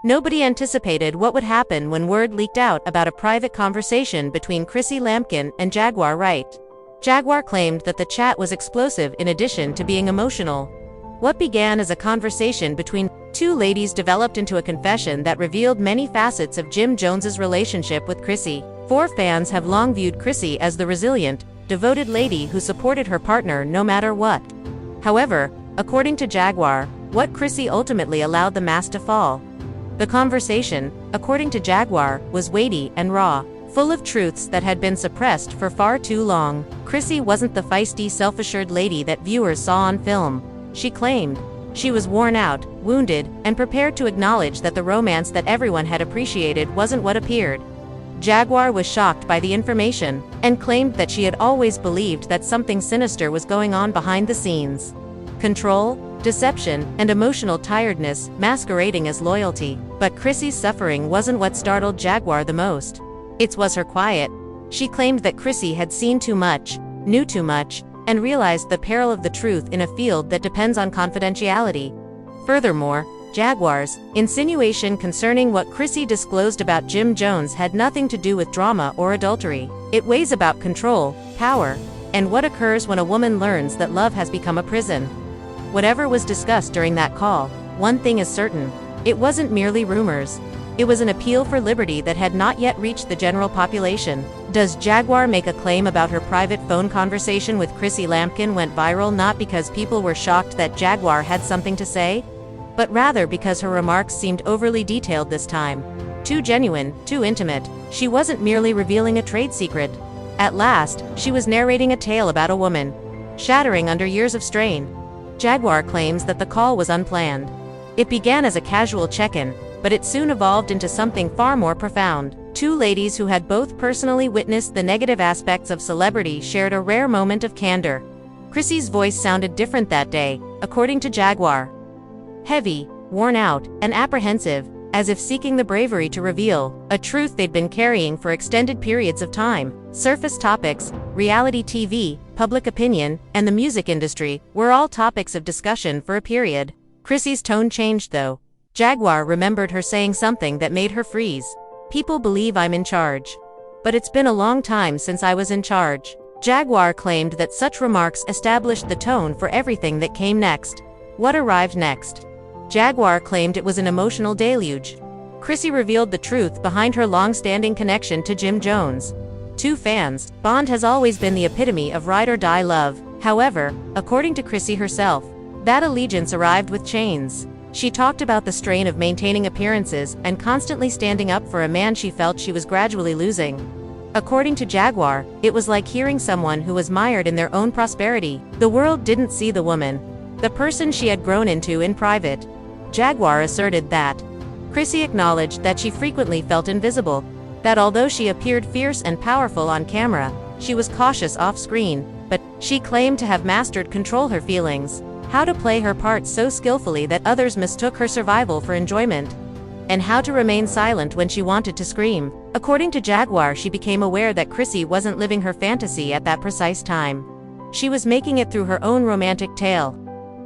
Nobody anticipated what would happen when word leaked out about a private conversation between Chrissy Lampkin and Jaguar Wright. Jaguar claimed that the chat was explosive in addition to being emotional. What began as a conversation between two ladies developed into a confession that revealed many facets of Jim Jones's relationship with Chrissy. 4 fans have long viewed Chrissy as the resilient, devoted lady who supported her partner no matter what. However, according to Jaguar, what Chrissy ultimately allowed the mask to fall. The conversation, according to Jaguar, was weighty and raw, full of truths that had been suppressed for far too long. Chrissy wasn't the feisty, self-assured lady that viewers saw on film. She claimed she was worn out, wounded, and prepared to acknowledge that the romance that everyone had appreciated wasn't what appeared. Jaguar was shocked by the information, and claimed that she had always believed that something sinister was going on behind the scenes. Control, deception, and emotional tiredness masquerading as loyalty. But Chrissy's suffering wasn't what startled Jaguar the most. It was her quiet. She claimed that Chrissy had seen too much, knew too much, and realized the peril of the truth in a field that depends on confidentiality. Furthermore, Jaguar's insinuation concerning what Chrissy disclosed about Jim Jones had nothing to do with drama or adultery. It was about control, power, and what occurs when a woman learns that love has become a prison. Whatever was discussed during that call, one thing is certain: it wasn't merely rumors. It was an appeal for liberty that had not yet reached the general population. Does Jaguar make a claim about her private phone conversation with Chrissy Lampkin went viral not because people were shocked that Jaguar had something to say, but rather because her remarks seemed overly detailed this time. Too genuine, too intimate. She wasn't merely revealing a trade secret. At last, she was narrating a tale about a woman, shattering under years of strain. Jaguar claims that the call was unplanned. It began as a casual check-in, but it soon evolved into something far more profound. 2 ladies who had both personally witnessed the negative aspects of celebrity shared a rare moment of candor. Chrissy's voice sounded different that day, according to Jaguar. Heavy, worn out, and apprehensive, as if seeking the bravery to reveal a truth they'd been carrying for extended periods of time. Surface topics, reality TV, public opinion, and the music industry were all topics of discussion for a period. Chrissy's tone changed though. Jaguar remembered her saying something that made her freeze. "People believe I'm in charge. But it's been a long time since I was in charge." Jaguar claimed that such remarks established the tone for everything that came next. What arrived next? Jaguar claimed it was an emotional deluge. Chrissy revealed the truth behind her long-standing connection to Jim Jones. 2 fans, Bond has always been the epitome of ride-or-die love. However, according to Chrissy herself, that allegiance arrived with chains. She talked about the strain of maintaining appearances and constantly standing up for a man she felt she was gradually losing. According to Jaguar, it was like hearing someone who was mired in their own prosperity. The world didn't see the woman, the person she had grown into in private. Jaguar asserted that Chrissy acknowledged that she frequently felt invisible, that although she appeared fierce and powerful on camera, she was cautious off-screen, but she claimed to have mastered control her feelings, how to play her part so skillfully that others mistook her survival for enjoyment, and how to remain silent when she wanted to scream. According to Jaguar, she became aware that Chrissy wasn't living her fantasy at that precise time. She was making it through her own romantic tale.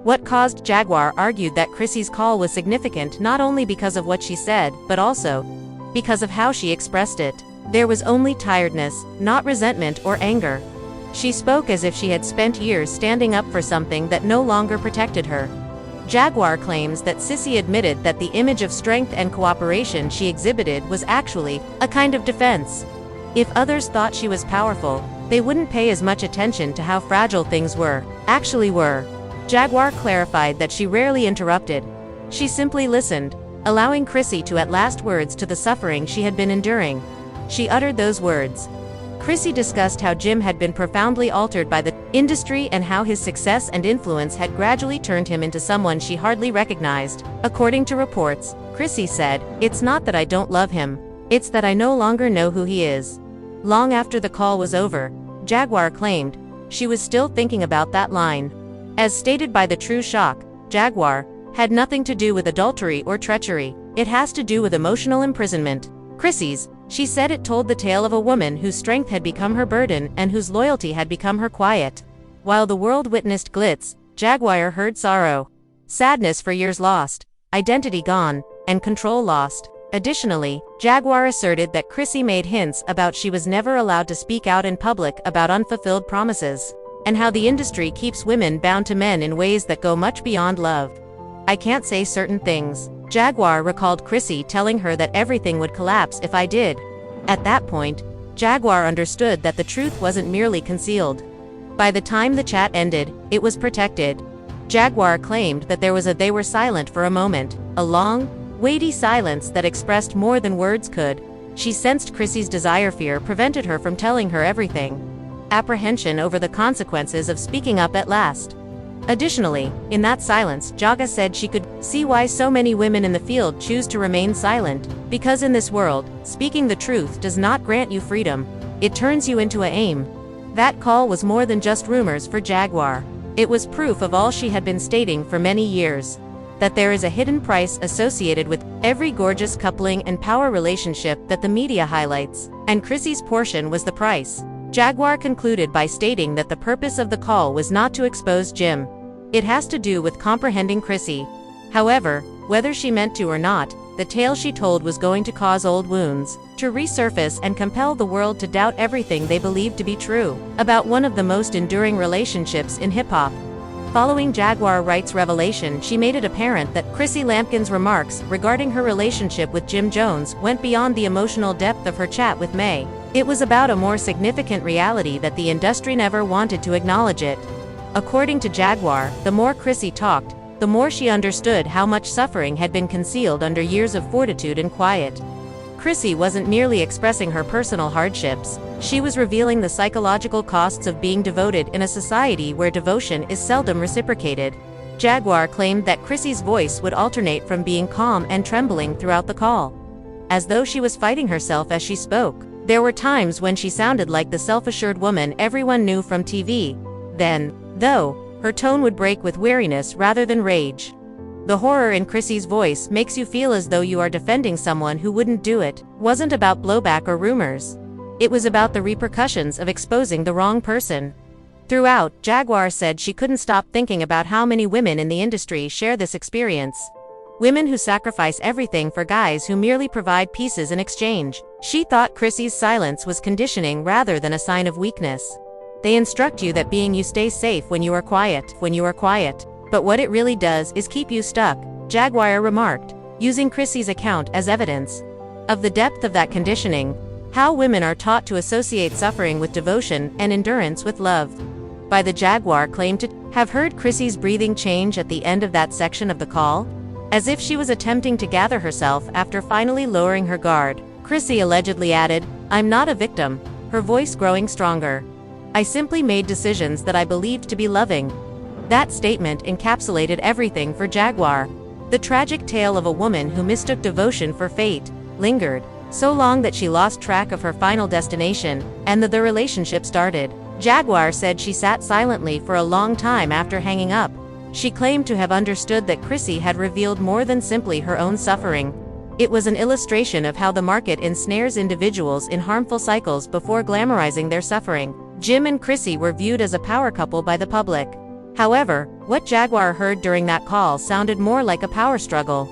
What caused Jaguar argued that Chrissy's call was significant not only because of what she said, but also because of how she expressed it. There was only tiredness, not resentment or anger. She spoke as if she had spent years standing up for something that no longer protected her. Jaguar claims that Sissy admitted that the image of strength and cooperation she exhibited was actually a kind of defense. If others thought she was powerful, they wouldn't pay as much attention to how fragile things actually were. Jaguar clarified that she rarely interrupted. She simply listened, allowing Chrissy to at last words to the suffering she had been enduring. She uttered those words. Chrissy discussed how Jim had been profoundly altered by the industry and how his success and influence had gradually turned him into someone she hardly recognized. According to reports, Chrissy said, "It's not that I don't love him, it's that I no longer know who he is." Long after the call was over, Jaguar claimed she was still thinking about that line. As stated by the True Shock, Jaguar had nothing to do with adultery or treachery. It has to do with emotional imprisonment. Chrissy's, she said, it told the tale of a woman whose strength had become her burden and whose loyalty had become her quiet. While the world witnessed glitz, Jaguar heard sorrow. Sadness for years lost, identity gone, and control lost. Additionally, Jaguar asserted that Chrissy made hints about she was never allowed to speak out in public about unfulfilled promises, and how the industry keeps women bound to men in ways that go much beyond love. "I can't say certain things," Jaguar recalled Chrissy telling her that everything would collapse if I did. At that point, Jaguar understood that the truth wasn't merely concealed. By the time the chat ended, it was protected. Jaguar claimed that they were silent for a moment, a long, weighty silence that expressed more than words could. She sensed Chrissy's fear prevented her from telling her everything. Apprehension over the consequences of speaking up at last. Additionally, in that silence, Jaga said she could see why so many women in the field choose to remain silent, because in this world, speaking the truth does not grant you freedom, it turns you into a aim. That call was more than just rumors for Jaguar. It was proof of all she had been stating for many years. That there is a hidden price associated with every gorgeous coupling and power relationship that the media highlights, and Chrissy's portion was the price. Jaguar concluded by stating that the purpose of the call was not to expose Jim. It has to do with comprehending Chrissy. However, whether she meant to or not, the tale she told was going to cause old wounds to resurface and compel the world to doubt everything they believed to be true about one of the most enduring relationships in hip-hop. Following Jaguar Wright's revelation, she made it apparent that Chrissy Lampkin's remarks regarding her relationship with Jim Jones went beyond the emotional depth of her chat with May. It was about a more significant reality that the industry never wanted to acknowledge it. According to Jaguar, the more Chrissy talked, the more she understood how much suffering had been concealed under years of fortitude and quiet. Chrissy wasn't merely expressing her personal hardships, she was revealing the psychological costs of being devoted in a society where devotion is seldom reciprocated. Jaguar claimed that Chrissy's voice would alternate from being calm and trembling throughout the call, as though she was fighting herself as she spoke. There were times when she sounded like the self-assured woman everyone knew from TV. Then, though, her tone would break with weariness rather than rage. The horror in Chrissy's voice makes you feel as though you are defending someone who wouldn't do it. Wasn't about blowback or rumors. It was about the repercussions of exposing the wrong person. Throughout, Jaguar said she couldn't stop thinking about how many women in the industry share this experience. Women who sacrifice everything for guys who merely provide pieces in exchange. She thought Chrissy's silence was conditioning rather than a sign of weakness. They instruct you that you stay safe when you are quiet, but what it really does is keep you stuck, Jaguar remarked, using Chrissy's account as evidence of the depth of that conditioning. How women are taught to associate suffering with devotion and endurance with love. By the Jaguar claimed to have heard Chrissy's breathing change at the end of that section of the call, as if she was attempting to gather herself after finally lowering her guard. Chrissy allegedly added, "I'm not a victim," her voice growing stronger. "I simply made decisions that I believed to be loving." That statement encapsulated everything for Jaguar. The tragic tale of a woman who mistook devotion for fate lingered so long that she lost track of her final destination, and the relationship started. Jaguar said she sat silently for a long time after hanging up. She claimed to have understood that Chrissy had revealed more than simply her own suffering. It was an illustration of how the market ensnares individuals in harmful cycles before glamorizing their suffering. Jim and Chrissy were viewed as a power couple by the public. However, what Jaguar heard during that call sounded more like a power struggle.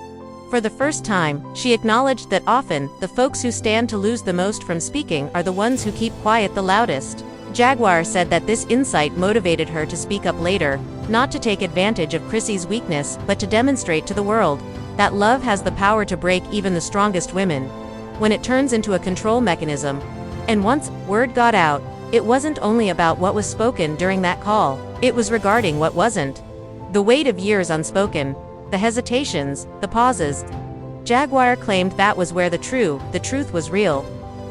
For the first time, she acknowledged that often, the folks who stand to lose the most from speaking are the ones who keep quiet the loudest. Jaguar said that this insight motivated her to speak up later, not to take advantage of Chrissy's weakness, but to demonstrate to the world that love has the power to break even the strongest women when it turns into a control mechanism. And once word got out, it wasn't only about what was spoken during that call, it was regarding what wasn't. The weight of years unspoken, the hesitations, the pauses. Jaguar claimed that was where the truth was real.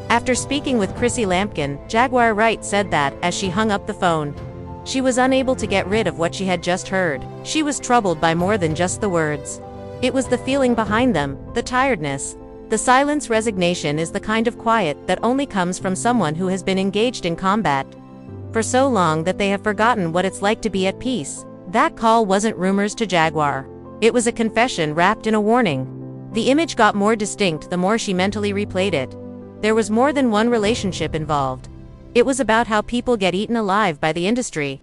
After speaking with Chrissy Lampkin, Jaguar Wright said that, as she hung up the phone, she was unable to get rid of what she had just heard. She was troubled by more than just the words. It was the feeling behind them, the tiredness. The silence. Resignation is the kind of quiet that only comes from someone who has been engaged in combat for so long that they have forgotten what it's like to be at peace. That call wasn't rumors to Jaguar. It was a confession wrapped in a warning. The image got more distinct the more she mentally replayed it. There was more than one relationship involved. It was about how people get eaten alive by the industry.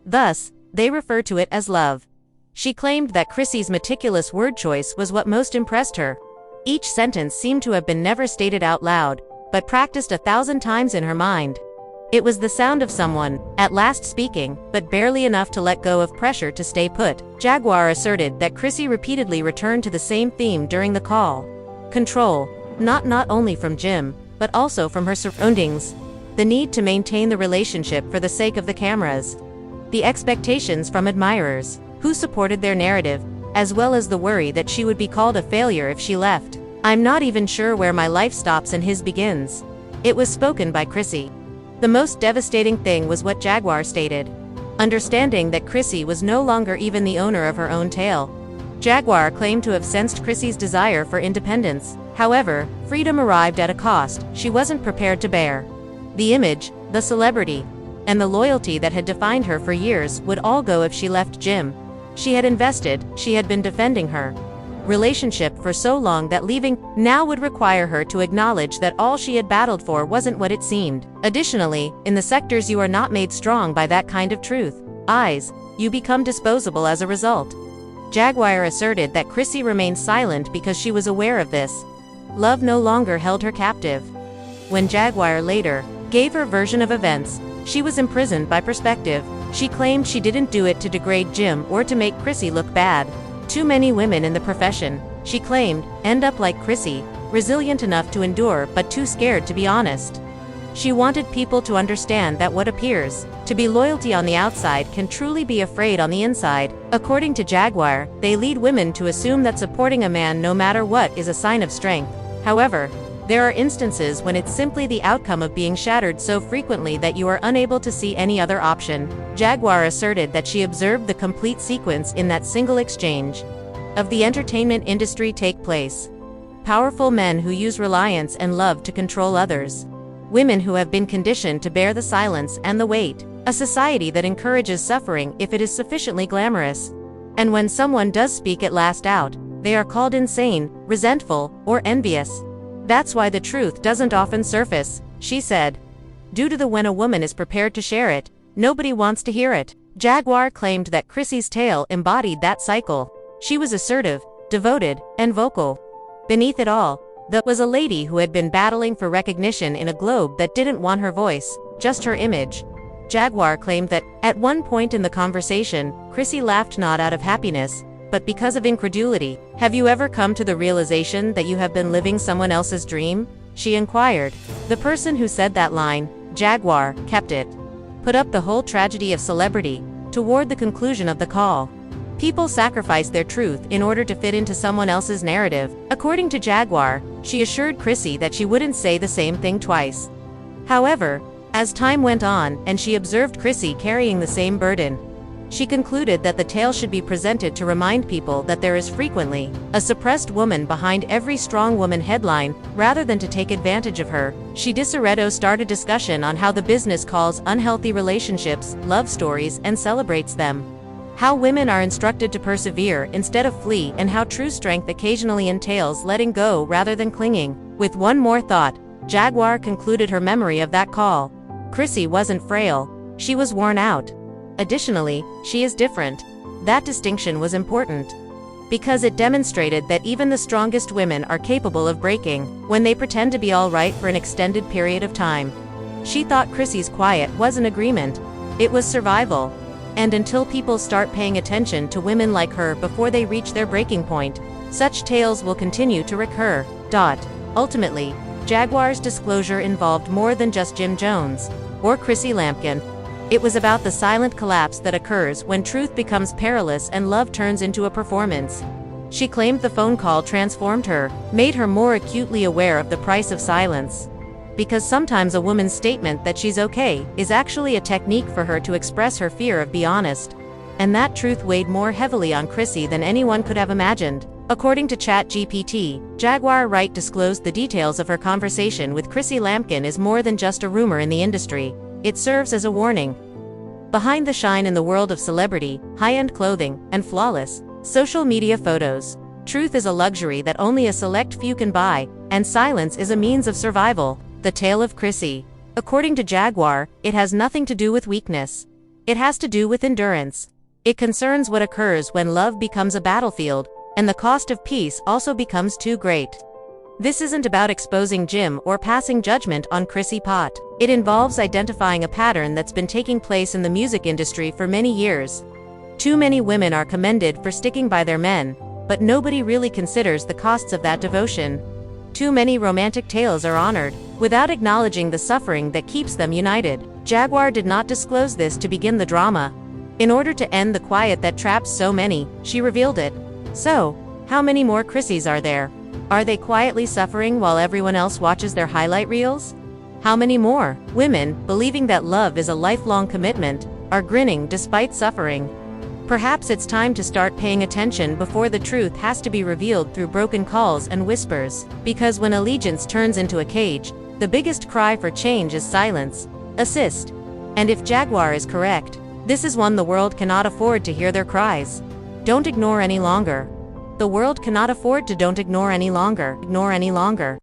Thus, they refer to it as love. She claimed that Chrissy's meticulous word choice was what most impressed her. Each sentence seemed to have been never stated out loud, but practiced 1,000 times in her mind. It was the sound of someone, at last speaking, but barely enough to let go of pressure to stay put. Jaguar asserted that Chrissy repeatedly returned to the same theme during the call. Control, not only from Jim, but also from her surroundings. The need to maintain the relationship for the sake of the cameras. The expectations from admirers, who supported their narrative, as well as the worry that she would be called a failure if she left. "I'm not even sure where my life stops and his begins." It was spoken by Chrissy. The most devastating thing was what Jaguar stated. Understanding that Chrissy was no longer even the owner of her own tale. Jaguar claimed to have sensed Chrissy's desire for independence. However, freedom arrived at a cost she wasn't prepared to bear. The image, the celebrity, and the loyalty that had defined her for years would all go if she left Jim. She had invested, she had been defending her relationship for so long that leaving now would require her to acknowledge that all she had battled for wasn't what it seemed. Additionally, in the sectors you are not made strong by that kind of truth. You become disposable as a result. Jaguar asserted that Chrissy remained silent because she was aware of this. Love no longer held her captive. When Jaguar later gave her version of events, she was imprisoned by perspective. She claimed she didn't do it to degrade Jim or to make Chrissy look bad. Too many women in the profession, she claimed, end up like Chrissy, resilient enough to endure but too scared to be honest. She wanted people to understand that what appears to be loyalty on the outside can truly be afraid on the inside. According to Jaguar, they lead women to assume that supporting a man no matter what is a sign of strength. However, there are instances when it's simply the outcome of being shattered so frequently that you are unable to see any other option. Jaguar asserted that she observed the complete sequence in that single exchange of the entertainment industry take place. Powerful men who use reliance and love to control others. Women who have been conditioned to bear the silence and the weight. A society that encourages suffering if it is sufficiently glamorous. And when someone does speak at last out, they are called insane, resentful, or envious. That's why the truth doesn't often surface, she said. Due to when a woman is prepared to share it, nobody wants to hear it. Jaguar claimed that Chrissy's tale embodied that cycle. She was assertive, devoted, and vocal. Beneath it all, there was a lady who had been battling for recognition in a globe that didn't want her voice, just her image. Jaguar claimed that, at one point in the conversation, Chrissy laughed not out of happiness, but because of incredulity. "Have you ever come to the realization that you have been living someone else's dream?" she inquired. The person who said that line, Jaguar, kept it. Put up the whole tragedy of celebrity, toward the conclusion of the call. People sacrifice their truth in order to fit into someone else's narrative. According to Jaguar, she assured Chrissy that she wouldn't say the same thing twice. However, as time went on and she observed Chrissy carrying the same burden, she concluded that the tale should be presented to remind people that there is frequently a suppressed woman behind every strong woman headline, rather than to take advantage of her. She started discussion on how the business calls unhealthy relationships love stories and celebrates them. How women are instructed to persevere instead of flee, and how true strength occasionally entails letting go rather than clinging. With one more thought, Jaguar concluded her memory of that call. Chrissy wasn't frail, she was worn out. Additionally, she is different. That distinction was important because it demonstrated that even the strongest women are capable of breaking when they pretend to be all right for an extended period of time. She thought Chrissy's quiet was an agreement. It was survival. And until people start paying attention to women like her before they reach their breaking point, such tales will continue to recur. Ultimately, Jaguar's disclosure involved more than just Jim Jones or Chrissy Lampkin. It was about the silent collapse that occurs when truth becomes perilous and love turns into a performance. She claimed the phone call transformed her, made her more acutely aware of the price of silence. Because sometimes a woman's statement that she's okay is actually a technique for her to express her fear of being honest. And that truth weighed more heavily on Chrissy than anyone could have imagined. According to ChatGPT, Jaguar Wright disclosed the details of her conversation with Chrissy Lampkin is more than just a rumor in the industry. It serves as a warning. Behind the shine in the world of celebrity, high-end clothing, and flawless social media photos, truth is a luxury that only a select few can buy, and silence is a means of survival. The tale of Chrissy. According to Jaguar, it has nothing to do with weakness. It has to do with endurance. It concerns what occurs when love becomes a battlefield, and the cost of peace also becomes too great. This isn't about exposing Jim or passing judgment on Chrissy Pot. It involves identifying a pattern that's been taking place in the music industry for many years. Too many women are commended for sticking by their men, but nobody really considers the costs of that devotion. Too many romantic tales are honored, without acknowledging the suffering that keeps them united. Jaguar did not disclose this to begin the drama. In order to end the quiet that traps so many, she revealed it. So, how many more Chrissys are there? Are they quietly suffering while everyone else watches their highlight reels? How many more women, believing that love is a lifelong commitment, are grinning despite suffering? Perhaps it's time to start paying attention before the truth has to be revealed through broken calls and whispers. Because when allegiance turns into a cage, the biggest cry for change is silence. Assist. And if Jaguar is correct, this is one the world cannot afford to hear their cries. Don't ignore any longer. The world cannot afford to don't ignore any longer.